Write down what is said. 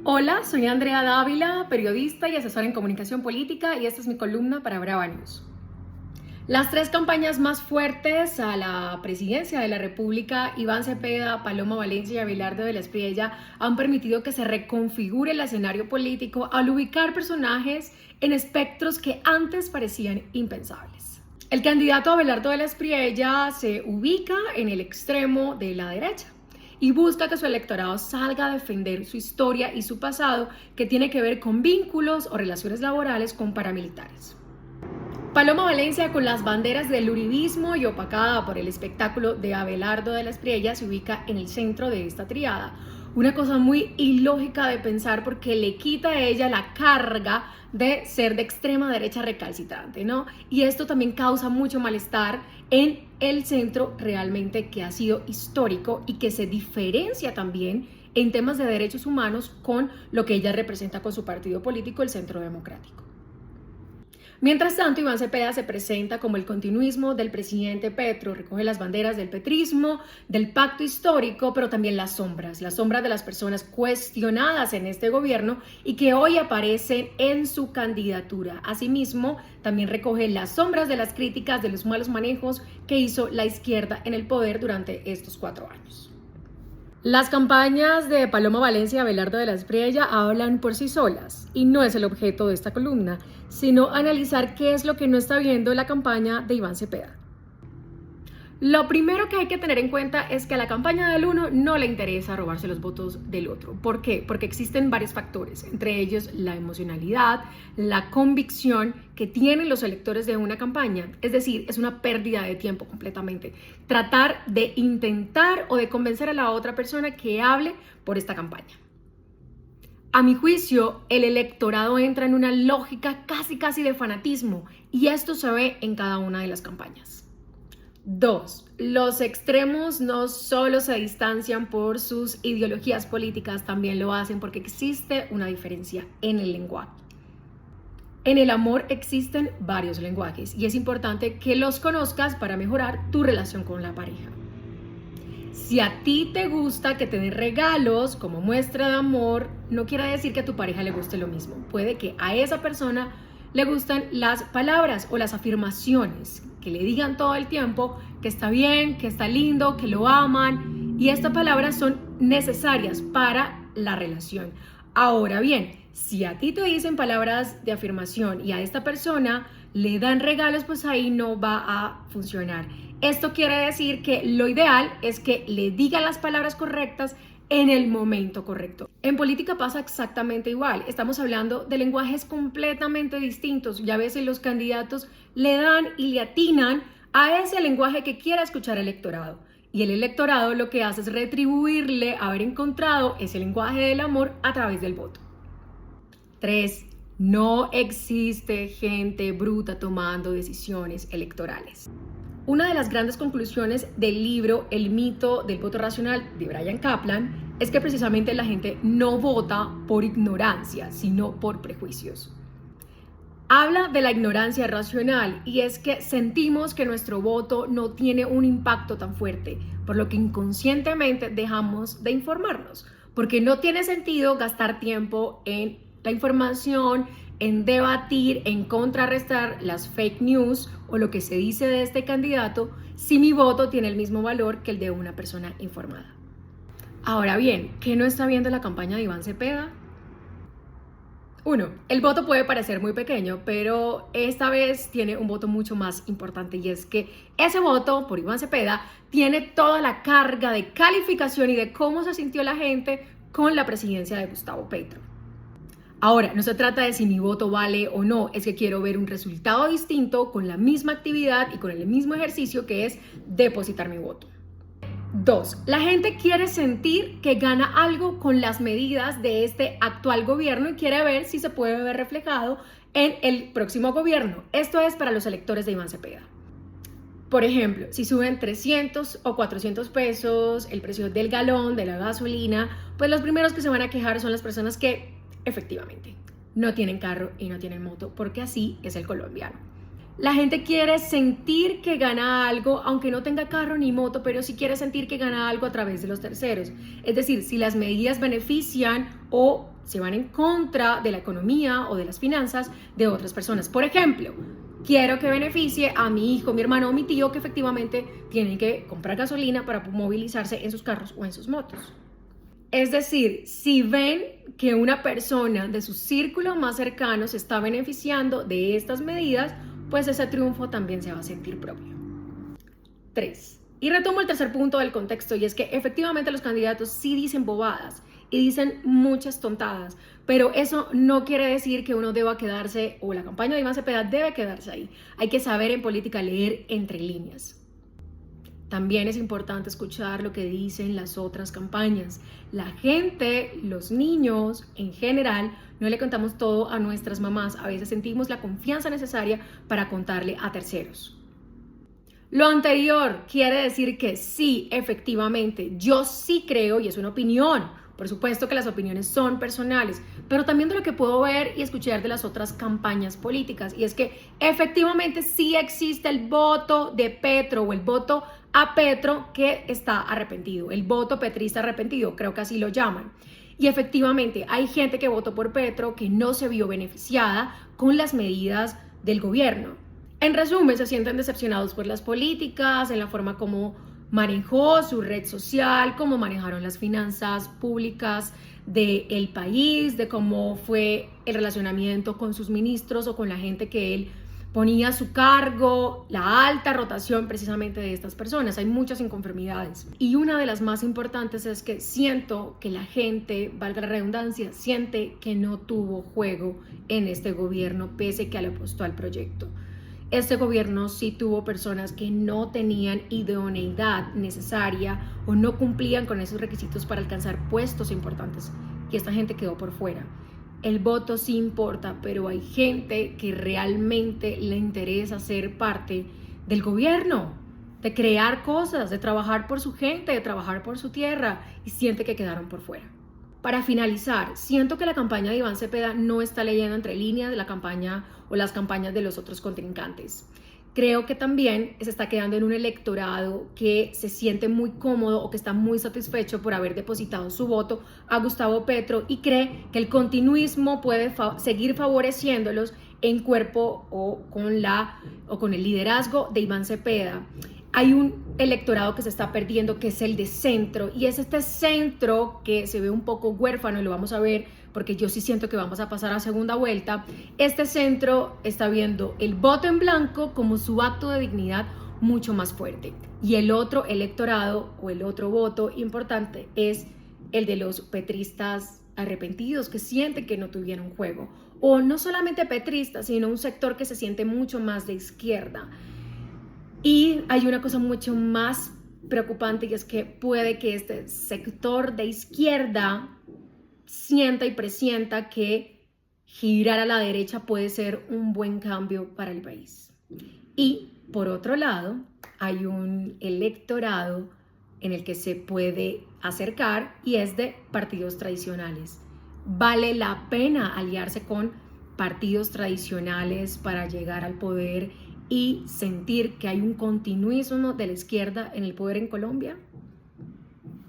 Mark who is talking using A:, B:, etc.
A: Hola, soy Andrea Dávila, periodista y asesora en comunicación política, y esta es mi columna para Brava News. Las tres campañas más fuertes a la presidencia de la República, Iván Cepeda, Paloma Valencia y Abelardo de la Espriella, han permitido que se reconfigure el escenario político al ubicar personajes en espectros que antes parecían impensables. El candidato Abelardo de la Espriella se ubica en el extremo de la derecha y busca que su electorado salga a defender su historia y su pasado, que tiene que ver con vínculos o relaciones laborales con paramilitares. Paloma Valencia, con las banderas del uribismo y opacada por el espectáculo de Abelardo de la Espriella, se ubica en el centro de esta triada. Una cosa muy ilógica de pensar, porque le quita a ella la carga de ser de extrema derecha recalcitrante, ¿no? Y esto también causa mucho malestar en el centro, realmente, que ha sido histórico y que se diferencia también en temas de derechos humanos con lo que ella representa con su partido político, el Centro Democrático. Mientras tanto, Iván Cepeda se presenta como el continuismo del presidente Petro, recoge las banderas del petrismo, del pacto histórico, pero también las sombras de las personas cuestionadas en este gobierno y que hoy aparecen en su candidatura. Asimismo, también recoge las sombras de las críticas de los malos manejos que hizo la izquierda en el poder durante estos 4 años. Las campañas de Paloma Valencia y Abelardo de la Espriella hablan por sí solas, y no es el objeto de esta columna, sino analizar qué es lo que no está viendo la campaña de Iván Cepeda. Lo primero que hay que tener en cuenta es que a la campaña del uno no le interesa robarse los votos del otro. ¿Por qué? Porque existen varios factores, entre ellos la emocionalidad, la convicción que tienen los electores de una campaña. Es decir, es una pérdida de tiempo completamente tratar de intentar o de convencer a la otra persona que hable por esta campaña. A mi juicio, el electorado entra en una lógica casi de fanatismo, y esto se ve en cada una de las campañas. 2. Los extremos no solo se distancian por sus ideologías políticas, también lo hacen porque existe una diferencia en el lenguaje. En el amor existen varios lenguajes y es importante que los conozcas para mejorar tu relación con la pareja. Si a ti te gusta que te den regalos como muestra de amor, no quiere decir que a tu pareja le guste lo mismo. Puede que a esa persona le gustan las palabras o las afirmaciones, que le digan todo el tiempo que está bien, que está lindo, que lo aman, y estas palabras son necesarias para la relación. Ahora bien, si a ti te dicen palabras de afirmación y a esta persona le dan regalos, pues ahí no va a funcionar. Esto quiere decir que lo ideal es que le digan las palabras correctas en el momento correcto. En política pasa exactamente igual. Estamos hablando de lenguajes completamente distintos y a veces los candidatos le dan y le atinan a ese lenguaje que quiera escuchar el electorado. Y el electorado lo que hace es retribuirle haber encontrado ese lenguaje del amor a través del voto. 3. No existe gente bruta tomando decisiones electorales. Una de las grandes conclusiones del libro El mito del voto racional de Bryan Caplan es que precisamente la gente no vota por ignorancia, sino por prejuicios. Habla de la ignorancia racional, y es que sentimos que nuestro voto no tiene un impacto tan fuerte, por lo que inconscientemente dejamos de informarnos, porque no tiene sentido gastar tiempo en la información, en debatir, en contrarrestar las fake news o lo que se dice de este candidato, si mi voto tiene el mismo valor que el de una persona informada. Ahora bien, ¿qué no está viendo la campaña de Iván Cepeda? 1. El voto puede parecer muy pequeño, pero esta vez tiene un voto mucho más importante, y es que ese voto por Iván Cepeda tiene toda la carga de calificación y de cómo se sintió la gente con la presidencia de Gustavo Petro. Ahora, no se trata de si mi voto vale o no, es que quiero ver un resultado distinto con la misma actividad y con el mismo ejercicio, que es depositar mi voto. 2. La gente quiere sentir que gana algo con las medidas de este actual gobierno y quiere ver si se puede ver reflejado en el próximo gobierno. Esto es para los electores de Iván Cepeda. Por ejemplo, si suben 300 o 400 pesos el precio del galón de la gasolina, pues los primeros que se van a quejar son las personas que efectivamente no tienen carro y no tienen moto, porque así es el colombiano. La gente quiere sentir que gana algo, aunque no tenga carro ni moto, pero sí quiere sentir que gana algo a través de los terceros. Es decir, si las medidas benefician o se van en contra de la economía o de las finanzas de otras personas. Por ejemplo, quiero que beneficie a mi hijo, mi hermano o mi tío que efectivamente tienen que comprar gasolina para movilizarse en sus carros o en sus motos. Es decir, si ven que una persona de su círculo más cercano se está beneficiando de estas medidas, pues ese triunfo también se va a sentir propio. 3. Y retomo el tercer punto del contexto, y es que efectivamente los candidatos sí dicen bobadas y dicen muchas tontadas, pero eso no quiere decir que uno deba quedarse, o la campaña de Iván Cepeda debe quedarse ahí. Hay que saber en política leer entre líneas. También es importante escuchar lo que dicen las otras campañas. La gente, los niños en general, no le contamos todo a nuestras mamás. A veces sentimos la confianza necesaria para contarle a terceros. Lo anterior quiere decir que sí, efectivamente, yo sí creo, y es una opinión, por supuesto que las opiniones son personales, pero también de lo que puedo ver y escuchar de las otras campañas políticas, y es que efectivamente sí existe el voto de Petro o el voto a Petro que está arrepentido, el voto petrista arrepentido, creo que así lo llaman. Y efectivamente hay gente que votó por Petro que no se vio beneficiada con las medidas del gobierno. En resumen, se sienten decepcionados por las políticas, en la forma como manejó su red social, cómo manejaron las finanzas públicas del país, de cómo fue el relacionamiento con sus ministros o con la gente que él ponía a su cargo, la alta rotación precisamente de estas personas. Hay muchas inconformidades. Y una de las más importantes es que siento que la gente, valga la redundancia, siente que no tuvo juego en este gobierno pese que le apostó al proyecto. Este gobierno sí tuvo personas que no tenían idoneidad necesaria o no cumplían con esos requisitos para alcanzar puestos importantes, y esta gente quedó por fuera. El voto sí importa, pero hay gente que realmente le interesa ser parte del gobierno, de crear cosas, de trabajar por su gente, de trabajar por su tierra, y siente que quedaron por fuera. Para finalizar, siento que la campaña de Iván Cepeda no está leyendo entre líneas de la campaña o las campañas de los otros contrincantes. Creo que también se está quedando en un electorado que se siente muy cómodo o que está muy satisfecho por haber depositado su voto a Gustavo Petro y cree que el continuismo puede seguir favoreciéndolos en cuerpo o con el liderazgo de Iván Cepeda. Hay un electorado que se está perdiendo, que es el de centro, y es este centro que se ve un poco huérfano, y lo vamos a ver porque yo sí siento que vamos a pasar a segunda vuelta. Este centro está viendo el voto en blanco como su acto de dignidad mucho más fuerte, y el otro electorado o el otro voto importante es el de los petristas arrepentidos que sienten que no tuvieron juego, o no solamente petristas, sino un sector que se siente mucho más de izquierda. Y hay una cosa mucho más preocupante, y es que puede que este sector de izquierda sienta y presienta que girar a la derecha puede ser un buen cambio para el país. Y por otro lado, hay un electorado en el que se puede acercar, y es de partidos tradicionales. Vale la pena aliarse con partidos tradicionales para llegar al poder y sentir que hay un continuismo de la izquierda en el poder en Colombia.